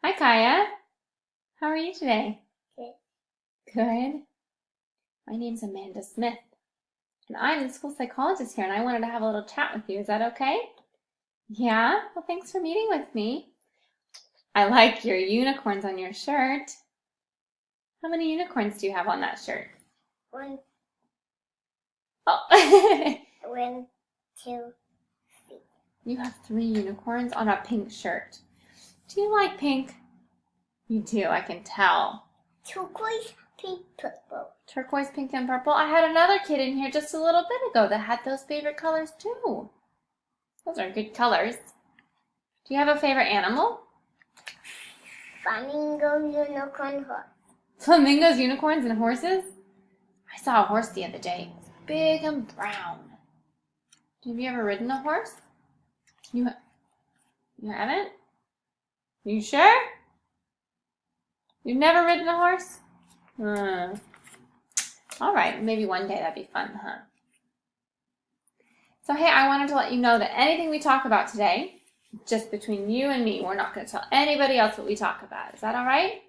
Hi, Kaya. How are you today? Good. Good. My name's Amanda Smith, and I'm the school psychologist here, and I wanted to have a little chat with you. Is that okay? Yeah? Well, thanks for meeting with me. I like your unicorns on your shirt. How many unicorns do you have on that shirt? One, Oh, one, two, three. you have 3 unicorns on a pink shirt. Do you like pink? You do, I can tell. Turquoise, pink, purple. Turquoise, pink, and purple. I had another kid in here just a little bit ago that had those favorite colors too. Those are good colors. Do you have a favorite animal? Flamingo, unicorn, horse. Flamingos, unicorns, and horses? I saw a horse the other day. It was big and brown. Have you ever ridden a horse? You haven't? You sure? You've never ridden a horse? All right, maybe one day that'd be fun, huh? So hey, I wanted to let you know that anything we talk about today, just between you and me. We're not going to tell anybody else what we talk about. Is that all right?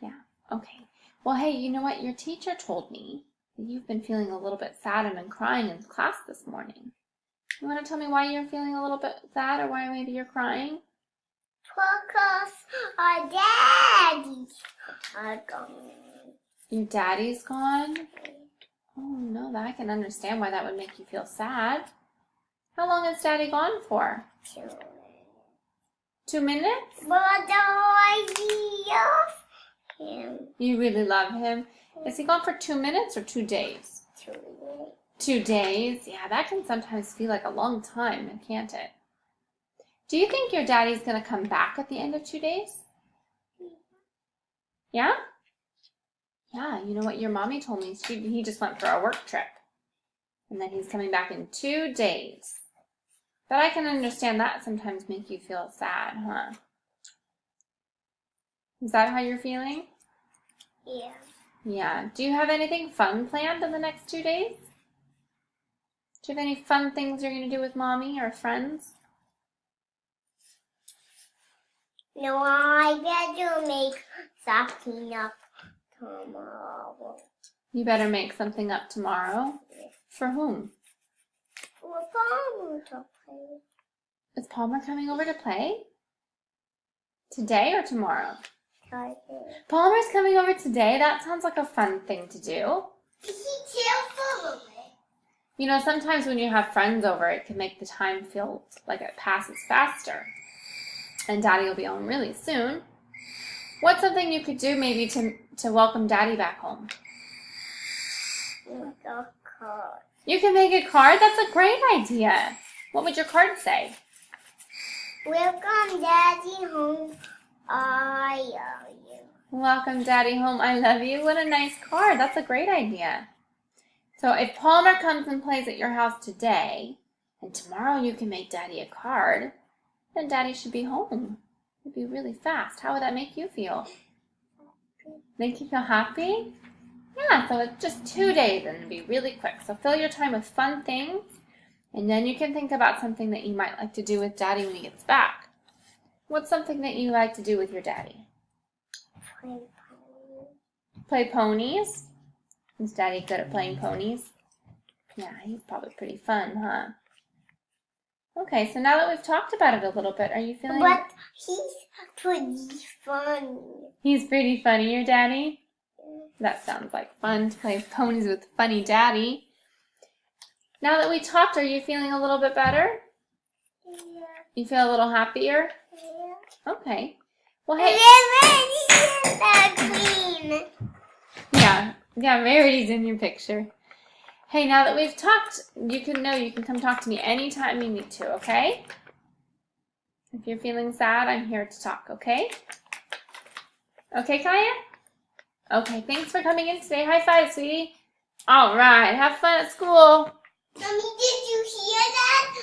Yeah, okay. Well, hey, you know what? Your teacher told me that you've been feeling a little bit sad and been crying in class this morning. You want to tell me why you're feeling a little bit sad or why maybe you're crying? Because our daddy are gone. Your daddy's gone? Oh, no, I can understand why that would make you feel sad. How long is daddy gone for? 2 minutes. 2 minutes? But I love him. You really love him. Is he gone for 2 minutes or 2 days? 2 minutes. 2 days? Yeah, that can sometimes feel like a long time, can't it? Do you think your daddy's going to come back at the end of 2 days? Yeah? Yeah, you know what your mommy told me? He just went for a work trip. And then he's coming back in 2 days. But I can understand that sometimes make you feel sad, huh? Is that how you're feeling? Yeah. Yeah. Do you have anything fun planned in the next 2 days? Do you have any fun things you're going to do with mommy or friends? No, I better make something up tomorrow. You better make something up tomorrow. For whom? We're going to play. Is Palmer coming over to play? Today or tomorrow? Friday. Palmer's coming over today? That sounds like a fun thing to do. Is he careful of it? You know, sometimes when you have friends over, it can make the time feel like it passes faster. And Daddy will be home really soon. What's something you could do maybe to welcome Daddy back home? Make a card. You can make a card? That's a great idea. What would your card say? Welcome, Daddy, home. I love you. Welcome, Daddy, home. I love you. What a nice card. That's a great idea. So if Palmer comes and plays at your house today, and tomorrow you can make Daddy a card, then Daddy should be home. It'd be really fast. How would that make you feel? Make you feel happy? Yeah, so it's just 2 days and it'll be really quick. So fill your time with fun things, and then you can think about something that you might like to do with Daddy when he gets back. What's something that you like to do with your daddy? Play pony. Play ponies? Is Daddy good at playing ponies? Yeah, he's probably pretty fun, huh? Okay, so now that we've talked about it a little bit, are you feeling... But he's pretty funny. He's pretty funny, your daddy? That sounds like fun to play ponies with funny Daddy. Now that we talked, are you feeling a little bit better? Yeah. You feel a little happier? Yeah. Okay. Well, hey... Green. Yeah, Rarity's in your picture. Hey, now that we've talked, you can come talk to me anytime you need to, okay? If you're feeling sad, I'm here to talk, okay? Okay, Kaya? Okay, thanks for coming in today. High five, sweetie. All right, have fun at school. Mommy, did you hear that?